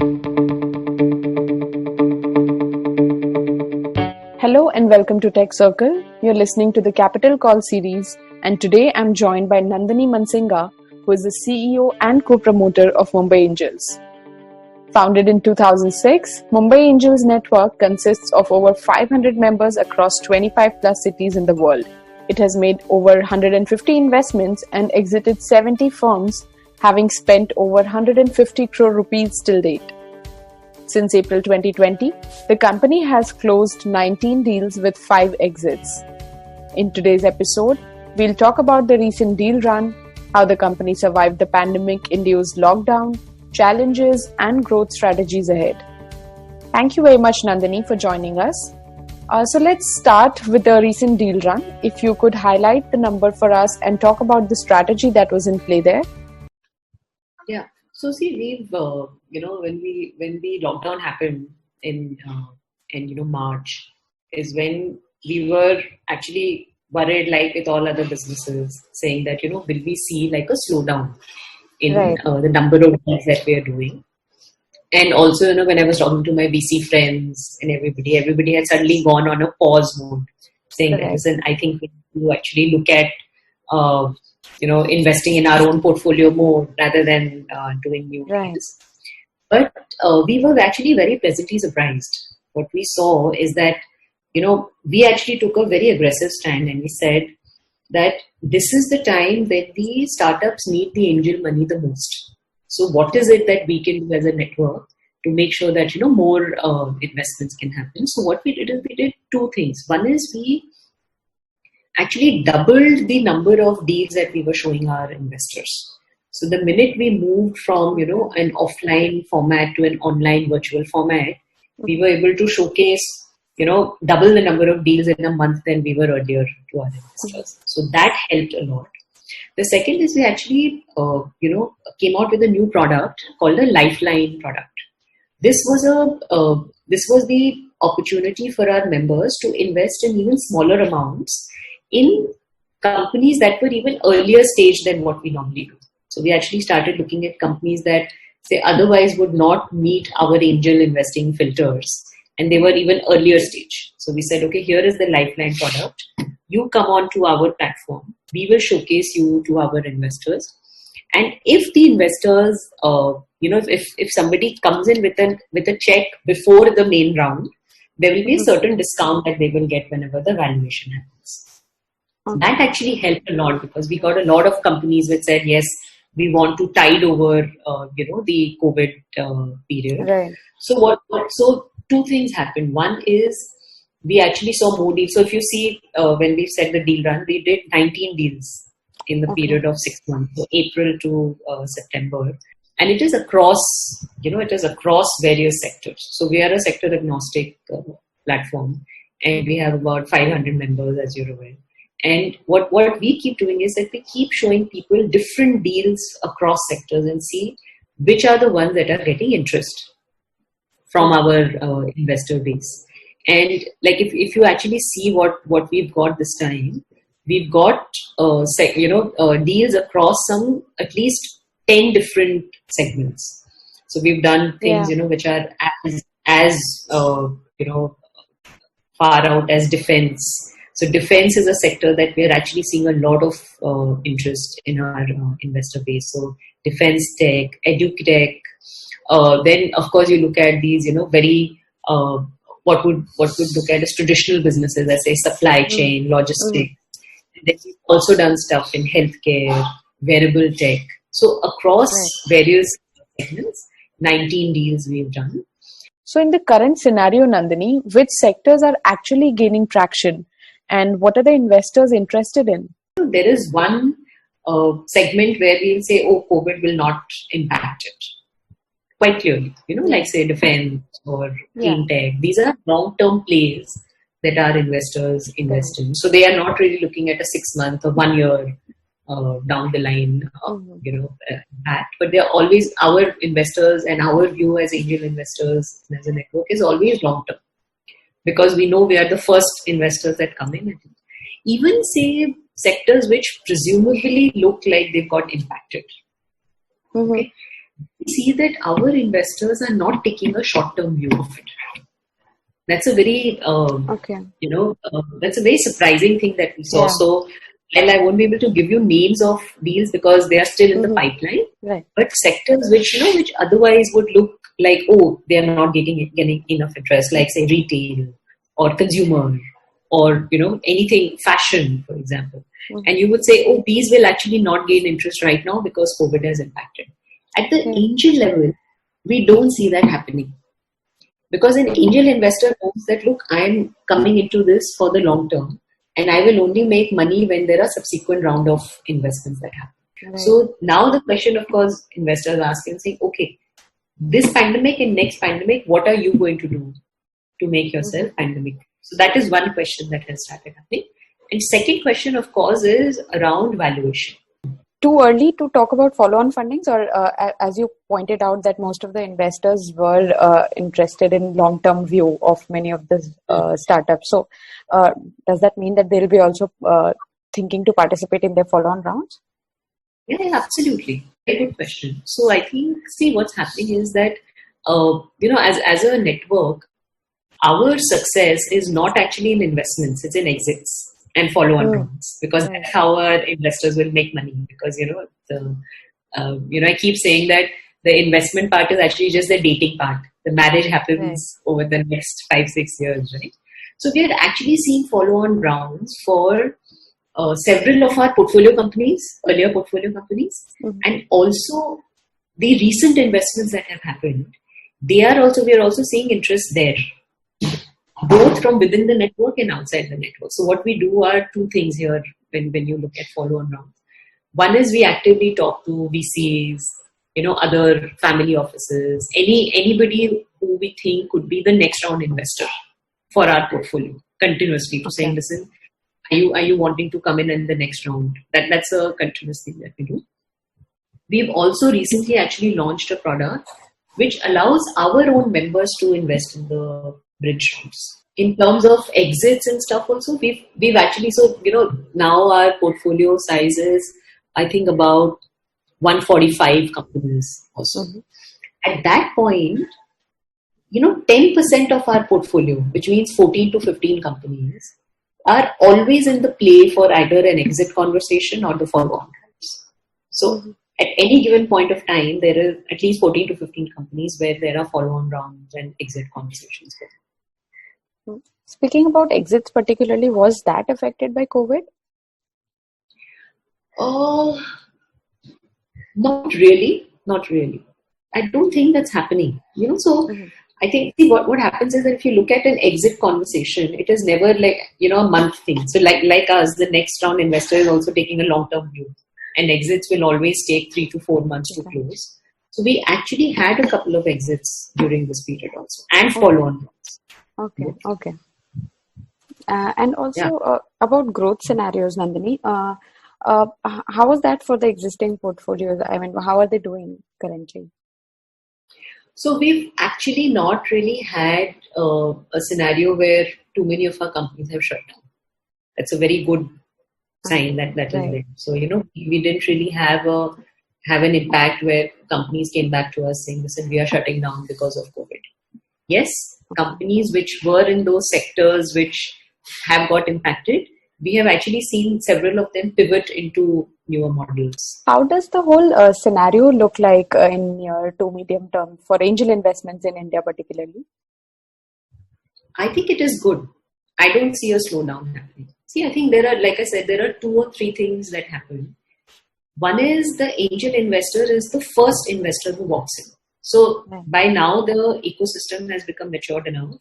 Hello and welcome to Tech Circle. You're listening to the Capital Call series, and today I'm joined by Nandini Mansinga, who is the CEO and co-promoter of Mumbai Angels. Founded in 2006, Mumbai Angels Network consists of over 500 members across 25 plus cities in the world. It has made over 150 investments and exited 70 firms, having spent over 150 crore rupees till date. Since April 2020, the company has closed 19 deals with 5 exits. In today's episode, we'll talk about the recent deal run, how the company survived the pandemic-induced lockdown, challenges, and growth strategies ahead. Thank you very much, Nandini, for joining us. So let's start with the recent deal run. If you could highlight the number for us and talk about the strategy that was in play there. Yeah. So see, we've when the lockdown happened in March, is when we were actually worried, like with all other businesses, saying that will we see like a slowdown in the number of deals that we are doing. And also, when I was talking to my VC friends and everybody had suddenly gone on a pause mode, saying that, listen, I think we need to actually look at investing in our own portfolio more rather than doing new deals. But we were actually very pleasantly surprised. What we saw is that, we actually took a very aggressive stand and we said that this is the time when the startups need the angel money the most. So what is it that we can do as a network to make sure that, more investments can happen? So what we did is we did two things. One is we actually doubled the number of deals that we were showing our investors. So the minute we moved from, an offline format to an online virtual format, we were able to showcase, double the number of deals in a month than we were earlier to our investors. So that helped a lot. The second is we actually, came out with a new product called a Lifeline product. This was the opportunity for our members to invest in even smaller amounts in companies that were even earlier stage than what we normally do. So we actually started looking at companies that, say, otherwise would not meet our angel investing filters, and they were even earlier stage. So we said, okay, here is the Lifeline product. You come on to our platform. We will showcase you to our investors. And if the investors, if somebody comes in with a check before the main round, there will be a certain discount that they will get whenever the valuation happens. That actually helped a lot because we got a lot of companies which said, yes, we want to tide over, the COVID period. Right. So two things happened. One is we actually saw more deals. So if you see, when we said the deal run, we did 19 deals in the period of 6 months, so April to September. And it is across various sectors. So we are a sector agnostic platform, and we have about 500 members, as you're aware. And what we keep doing is that we keep showing people different deals across sectors and see which are the ones that are getting interest from our investor base. And like if you actually see what we've got this time, we've got deals across some at least 10 different segments. So we've done things which are as far out as defense. So defense is a sector that we are actually seeing a lot of interest in our investor base. So defense tech, edutech. Then of course you look at these, very what would look at as traditional businesses, let's say supply chain, logistics. And then we've also done stuff in healthcare, wearable tech. So across various segments, 19 deals we've done. So in the current scenario, Nandini, which sectors are actually gaining traction? And what are the investors interested in? There is one segment where we'll say, COVID will not impact it. Quite clearly, like say defense or clean tech. These are long-term plays that our investors invest in. So they are not really looking at a 6 month or 1 year down the line, impact. But they are always, our investors and our view as angel investors and as a network is always long-term. Because we know we are the first investors that come in. Even say sectors which presumably look like they've got impacted. Okay. see that our investors are not taking a short-term view of it. That's a very, that's a very surprising thing that we saw. Yeah. So, while I won't be able to give you names of deals because they are still in the pipeline, right. But sectors which otherwise would look like, oh, they are not getting enough interest, like say retail or consumer or anything, fashion, for example. And you would say, oh, these will actually not gain interest right now because COVID has impacted. At the angel level, we don't see that happening. Because an angel investor knows that, look, I'm coming into this for the long term and I will only make money when there are subsequent round of investments that happen. Right. So now the question, of course, investors ask and saying, okay, this pandemic and next pandemic, what are you going to do to make yourself pandemic? So that is one question that has started happening. And second question, of course, is around valuation. Too early to talk about follow-on fundings, or as you pointed out that most of the investors were interested in long-term view of many of the startups. So does that mean that they'll be also thinking to participate in their follow-on rounds? Yeah, absolutely. Very good question. So I think, see, what's happening is that, as a network, our success is not actually in investments, it's in exits and follow-on rounds, because that's how our investors will make money. Because I keep saying that the investment part is actually just the dating part. The marriage happens over the next 5-6 years, right? So we had actually seen follow-on rounds for several of our portfolio companies, earlier portfolio companies, and also the recent investments that have happened. We are also seeing interest there, both from within the network and outside the network. So what we do are two things here when you look at follow-on rounds. One is we actively talk to VCs, other family offices, anybody who we think could be the next round investor for our portfolio, continuously to saying, listen, are you wanting to come in the next round? That's a continuous thing that we do. We've also recently actually launched a product which allows our own members to invest in the bridge rounds. In terms of exits and stuff also, we've actually, now our portfolio size is, I think, about 145 companies also. At that point, 10% of our portfolio, which means 14 to 15 companies, are always in the play for either an exit conversation or the follow-on. So at any given point of time, there are at least 14 to 15 companies where there are follow-on rounds and exit conversations. Speaking about exits particularly, was that affected by COVID? Not really. I don't think that's happening. I think what happens is that if you look at an exit conversation, it is never like, a month thing. So like us, the next round investor is also taking a long-term view, and exits will always take 3 to 4 months to close. So we actually had a couple of exits during this period also, and follow-on rounds. Okay. And also about growth scenarios, Nandini, how was that for the existing portfolios? I mean, how are they doing currently? So we've actually not really had a scenario where too many of our companies have shut down. That's a very good sign that is there. So, we didn't really have an impact where companies came back to us saying, listen, we are shutting down because of COVID. Yes, companies which were in those sectors which have got impacted, we have actually seen several of them pivot into newer models. How does the whole scenario look like in near to medium term for angel investments in India particularly? I think it is good. I don't see a slowdown happening. See, I think there are 2 or 3 things that happen. One is the angel investor is the first investor who walks in. So by now the ecosystem has become matured enough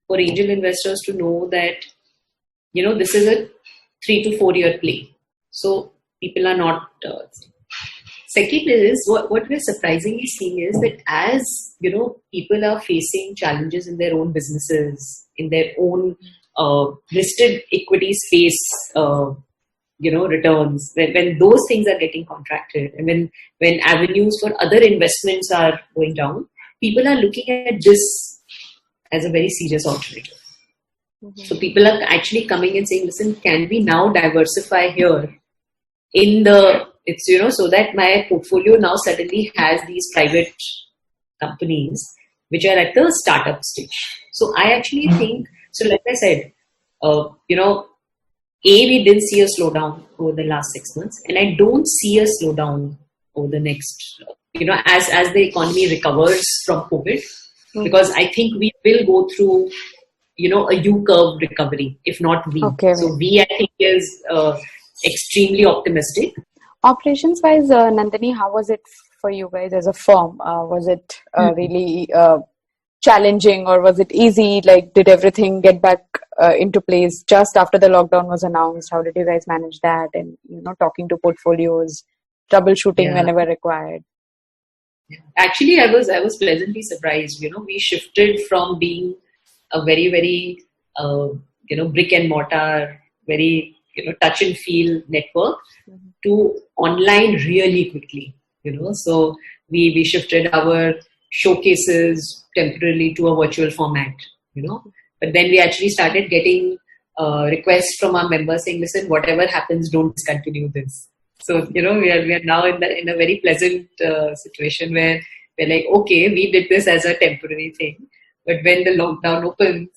for angel investors to know that, this is a 3 to 4 year play. So people are not. Second is what we're surprisingly seeing is that as people are facing challenges in their own businesses, in their own listed equity space, returns, when those things are getting contracted, and when avenues for other investments are going down, people are looking at this as a very serious alternative. So people are actually coming and saying, listen, can we now diversify here in the It's, so that my portfolio now suddenly has these private companies which are at the startup stage. So I actually think, so like I said, we didn't see a slowdown over the last 6 months, and I don't see a slowdown over the next, as the economy recovers from COVID, because I think we will go through, a U-curve recovery, if not V. Okay. So V, I think, is extremely optimistic. Operations-wise, Nandini, how was it for you guys as a firm? Was it really challenging, or was it easy? Like, did everything get back into place just after the lockdown was announced? How did you guys manage that? And, talking to portfolios, troubleshooting whenever required. Actually, I was pleasantly surprised. We shifted from being a very, very, brick and mortar, very, touch and feel network to online really quickly. So we shifted our showcases temporarily to a virtual format. But then we actually started getting requests from our members saying, "Listen, whatever happens, don't discontinue this." So, we are now in a very pleasant situation where we're like, okay, we did this as a temporary thing, but when the lockdown opens,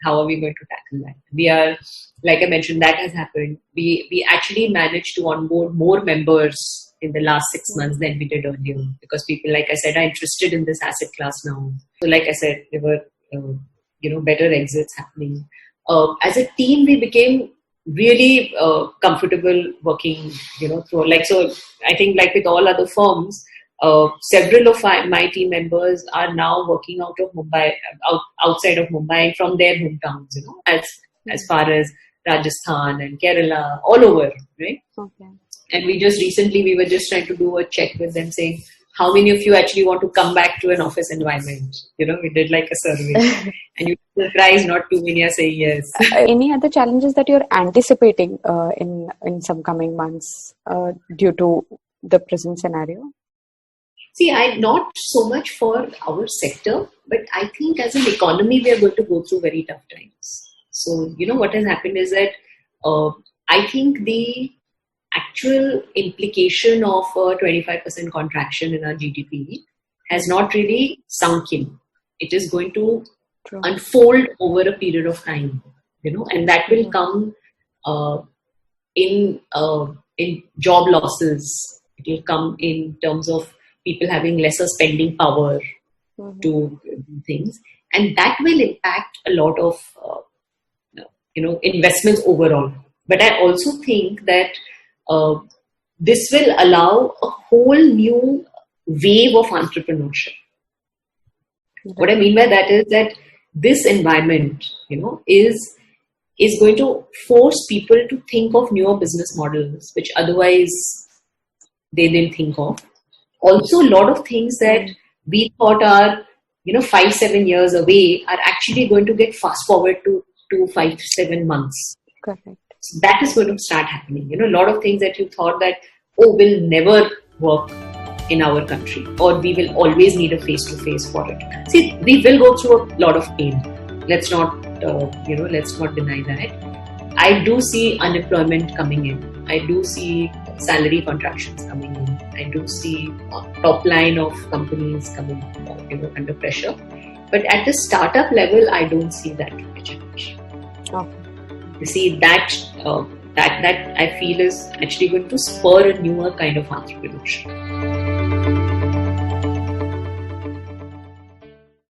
how are we going to tackle that? We are, like I mentioned, that has happened. We actually managed to onboard more members in the last 6 months than we did earlier, because people, like I said, are interested in this asset class now. So, like I said, there were, better exits happening. As a team, we became really comfortable working, through, so I think, like with all other firms, several of my team members are now working out of Mumbai, outside of Mumbai, from their hometowns, as far as Rajasthan and Kerala, all over, right? Okay. And we were just trying to do a check with them saying, how many of you actually want to come back to an office environment? We did like a survey. And you'd be surprised not too many are saying yes. Any other challenges that you're anticipating in some coming months due to the present scenario? See, not so much for our sector, but I think as an economy, we are going to go through very tough times. So, what has happened is that I think the actual implication of a 25% contraction in our GDP has not really sunk in. It is going to unfold over a period of time, and that will come in job losses. It will come in terms of people having lesser spending power to do things, and that will impact a lot of investments overall. But I also think that this will allow a whole new wave of entrepreneurship. What I mean by that is that this environment, is going to force people to think of newer business models, which otherwise they didn't think of. Also, a lot of things that we thought are, 5-7 years away are actually going to get fast forward to 5-7 months. Correct. So that is going to start happening. A lot of things that you thought that, will never work in our country, or we will always need a face-to-face for it. See, we will go through a lot of pain. Let's not deny that. I do see unemployment coming in. I do see salary contractions coming in. I do see top line of companies coming, under pressure. But at the startup level, I don't see that change. Okay. You see, that I feel is actually going to spur a newer kind of entrepreneurship.